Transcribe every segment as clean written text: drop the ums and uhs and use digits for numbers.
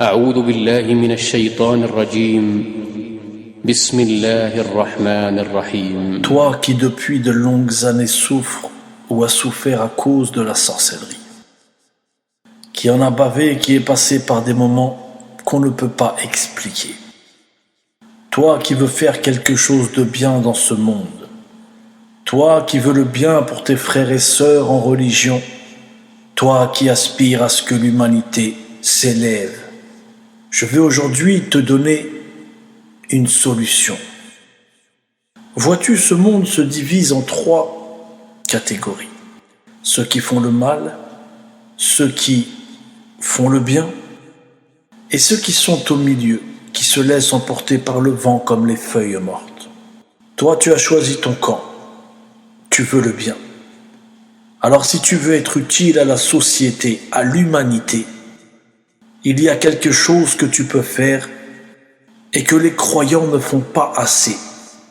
أعوذ بالله من الشيطان الرجيم بسم الله الرحمن الرحيم. Toi qui depuis de longues années souffres ou as souffert à cause de la sorcellerie, qui en a bavé et qui est passé par des moments qu'on ne peut pas expliquer. Toi qui veux faire quelque chose de bien dans ce monde, toi qui veux le bien pour tes frères et sœurs en religion, toi qui aspires à ce que l'humanité s'élève, je vais aujourd'hui te donner une solution. Vois-tu, ce monde se divise en 3 catégories. Ceux qui font le mal, ceux qui font le bien, et ceux qui sont au milieu, qui se laissent emporter par le vent comme les feuilles mortes. Toi, tu as choisi ton camp. Tu veux le bien. Alors si tu veux être utile à la société, à l'humanité, il y a quelque chose que tu peux faire et que les croyants ne font pas assez.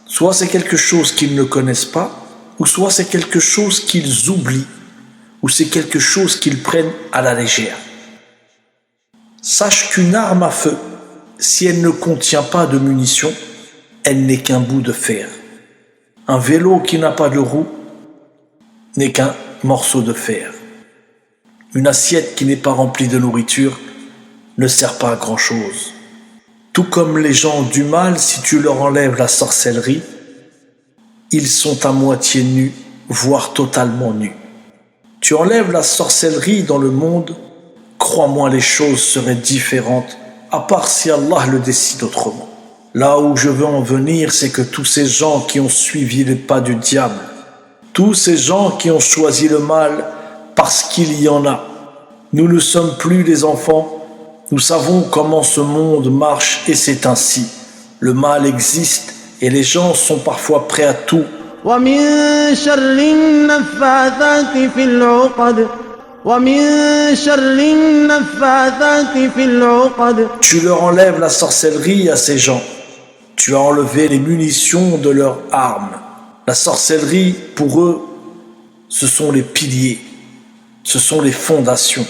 Soit c'est quelque chose qu'ils ne connaissent pas, ou soit c'est quelque chose qu'ils oublient, ou c'est quelque chose qu'ils prennent à la légère. Sache qu'une arme à feu, si elle ne contient pas de munitions, elle n'est qu'un bout de fer. Un vélo qui n'a pas de roue n'est qu'un morceau de fer. Une assiette qui n'est pas remplie de nourriture ne sert pas à grand-chose. Tout comme les gens du mal, si tu leur enlèves la sorcellerie, ils sont à moitié nus, voire totalement nus. Tu enlèves la sorcellerie dans le monde, crois-moi, les choses seraient différentes, à part si Allah le décide autrement. Là où je veux en venir, c'est que tous ces gens qui ont suivi les pas du diable, tous ces gens qui ont choisi le mal parce qu'il y en a, nous ne sommes plus des enfants. Nous savons comment ce monde marche et c'est ainsi. Le mal existe et les gens sont parfois prêts à tout. Tu leur enlèves la sorcellerie à ces gens. Tu as enlevé les munitions de leurs armes. La sorcellerie, pour eux, ce sont les piliers, ce sont les fondations.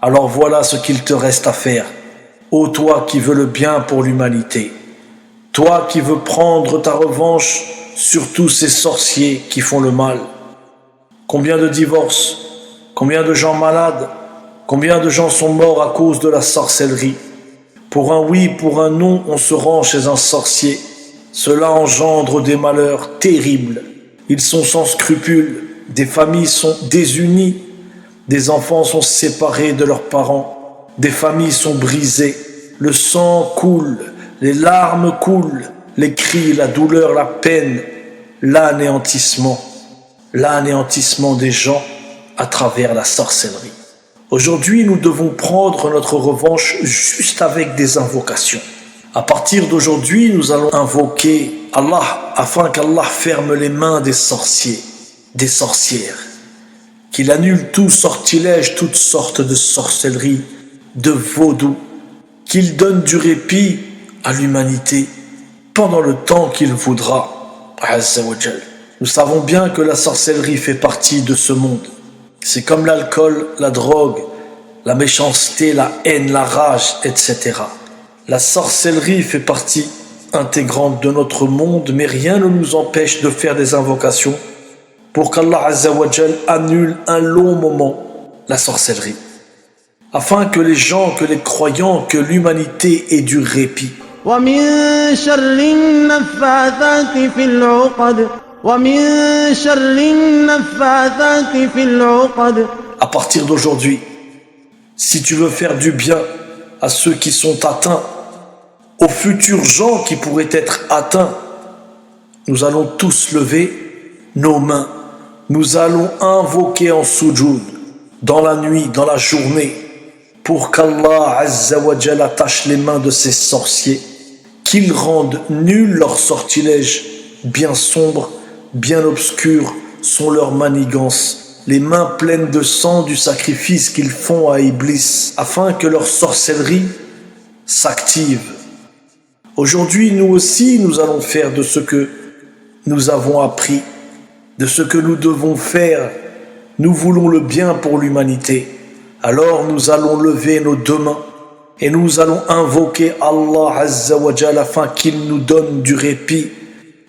Alors voilà ce qu'il te reste à faire. Ô toi qui veux le bien pour l'humanité, toi qui veux prendre ta revanche sur tous ces sorciers qui font le mal. Combien de divorces, combien de gens malades, combien de gens sont morts à cause de la sorcellerie. Pour un oui, pour un non, on se rend chez un sorcier. Cela engendre des malheurs terribles. Ils sont sans scrupules, des familles sont désunies. Des enfants sont séparés de leurs parents, des familles sont brisées, le sang coule, les larmes coulent, les cris, la douleur, la peine, l'anéantissement des gens à travers la sorcellerie. Aujourd'hui, nous devons prendre notre revanche juste avec des invocations. À partir d'aujourd'hui, nous allons invoquer Allah afin qu'Allah ferme les mains des sorciers, des sorcières. Qu'il annule tout sortilège, toutes sortes de sorcellerie, de vaudou, qu'il donne du répit à l'humanité pendant le temps qu'il voudra. Azza wa Jal. Nous savons bien que la sorcellerie fait partie de ce monde. C'est comme l'alcool, la drogue, la méchanceté, la haine, la rage, etc. La sorcellerie fait partie intégrante de notre monde, mais rien ne nous empêche de faire des invocations pour qu'Allah Azza wa Jal annule un long moment la sorcellerie, afin que les gens, que les croyants, que l'humanité ait du répit. À partir d'aujourd'hui, si tu veux faire du bien à ceux qui sont atteints, aux futurs gens qui pourraient être atteints, nous allons tous lever nos mains. Nous allons invoquer en sujoud, dans la nuit, dans la journée, pour qu'Allah Azza wa Jalla attache les mains de ces sorciers, qu'il rende nul leurs sortilèges, bien sombres, bien obscurs sont leurs manigances, les mains pleines de sang du sacrifice qu'ils font à Iblis, afin que leur sorcellerie s'active. Aujourd'hui, nous aussi, nous allons faire de ce que nous avons appris, de ce que nous devons faire. Nous voulons le bien pour l'humanité. Alors nous allons lever nos 2 mains Et nous allons invoquer Allah Azza wa Jal afin qu'il nous donne du répit,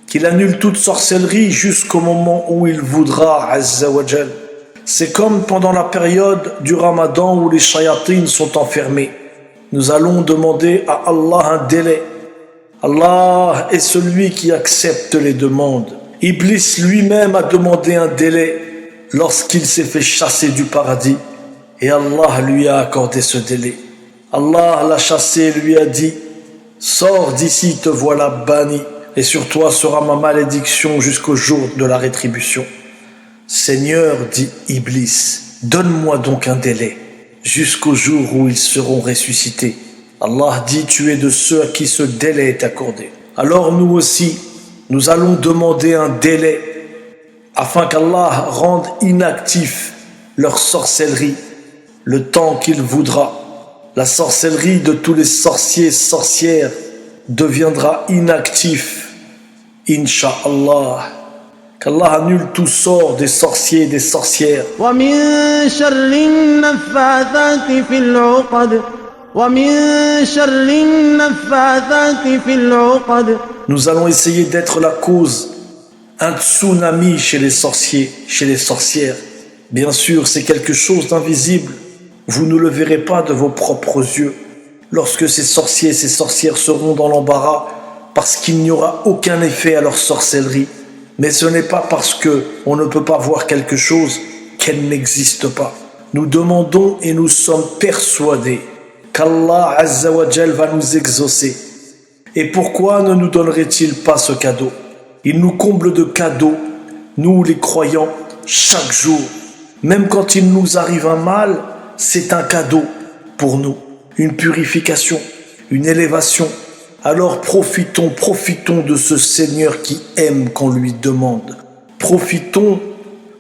qu'il annule toute sorcellerie jusqu'au moment où il voudra Azza wa Jal. C'est comme pendant la période du Ramadan où les shayatines sont enfermés. Nous allons demander à Allah un délai. Allah est celui qui accepte les demandes. Iblis lui-même a demandé un délai lorsqu'il s'est fait chasser du paradis et Allah lui a accordé ce délai. Allah l'a chassé et lui a dit « Sors d'ici, te voilà banni et sur toi sera ma malédiction jusqu'au jour de la rétribution. » Seigneur, dit Iblis, donne-moi donc un délai jusqu'au jour où ils seront ressuscités. Allah dit, tu es de ceux à qui ce délai est accordé. Alors nous aussi, nous allons demander un délai afin qu'Allah rende inactif leur sorcellerie le temps qu'il voudra. La sorcellerie de tous les sorciers et sorcières deviendra inactif, Inch'Allah. Qu'Allah annule tout sort des sorciers et des sorcières. Nous allons essayer d'être la cause, un tsunami chez les sorciers, chez les sorcières. Bien sûr, c'est quelque chose d'invisible. Vous ne le verrez pas de vos propres yeux. Lorsque ces sorciers et ces sorcières seront dans l'embarras, parce qu'il n'y aura aucun effet à leur sorcellerie. Mais ce n'est pas parce qu'on ne peut pas voir quelque chose qu'elle n'existe pas. Nous demandons et nous sommes persuadés qu'Allah Azza wa Jal va nous exaucer. Et pourquoi ne nous donnerait-il pas ce cadeau? Il nous comble de cadeaux, nous les croyants, chaque jour. Même quand il nous arrive un mal, c'est un cadeau pour nous. Une purification, une élévation. Alors profitons de ce Seigneur qui aime qu'on lui demande. Profitons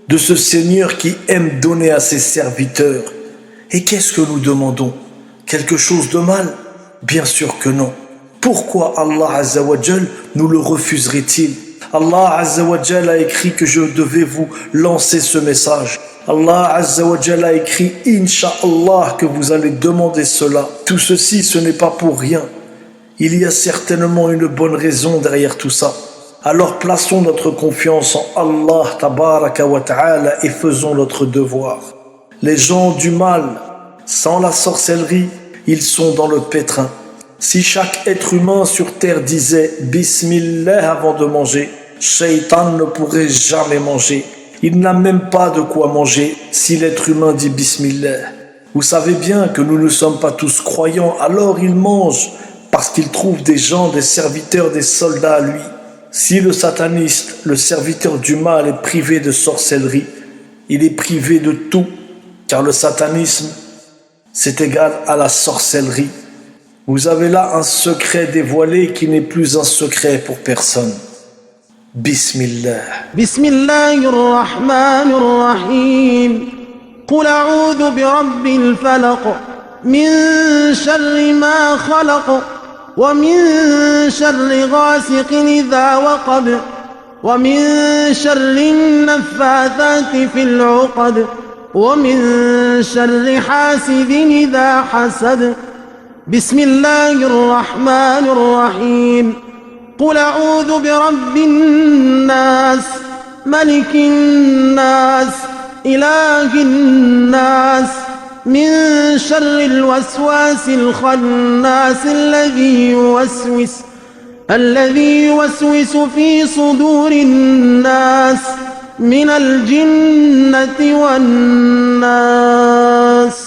de ce Seigneur qui aime donner à ses serviteurs. Et qu'est-ce que nous demandons? Quelque chose de mal? Bien sûr que non. Pourquoi Allah Azza wa Jal nous le refuserait-il? Allah Azza wa Jal a écrit que je devais vous lancer ce message. Allah Azza wa Jal a écrit Inch'Allah que vous allez demander cela. Tout ceci, ce n'est pas pour rien. Il y a certainement une bonne raison derrière tout ça. Alors plaçons notre confiance en Allah Tabaraka wa Ta'ala et faisons notre devoir. Les gens du mal, sans la sorcellerie, ils sont dans le pétrin. Si chaque être humain sur terre disait Bismillah avant de manger, Shaitan ne pourrait jamais manger. Il n'a même pas de quoi manger si l'être humain dit Bismillah. Vous savez bien que nous ne sommes pas tous croyants, alors il mange parce qu'il trouve des gens, des serviteurs, des soldats à lui. Si le sataniste, le serviteur du mal est privé de sorcellerie, il est privé de tout, car le satanisme, c'est égal à la sorcellerie. Vous avez là un secret dévoilé qui n'est plus un secret pour personne. Bismillah. Bismillahirrahmanirrahim. Qul a'udhu bi rabbil falaq. Min sharri ma khalaq. ومن شر غاسق إذا وقب ومن شر النفاثات في العقد ومن شر حاسد إذا حسد بسم الله الرحمن الرحيم قل أعوذ برب الناس ملك الناس إله الناس من شر الوسواس الخناس الذي يوسوس في صدور الناس من الجنة والناس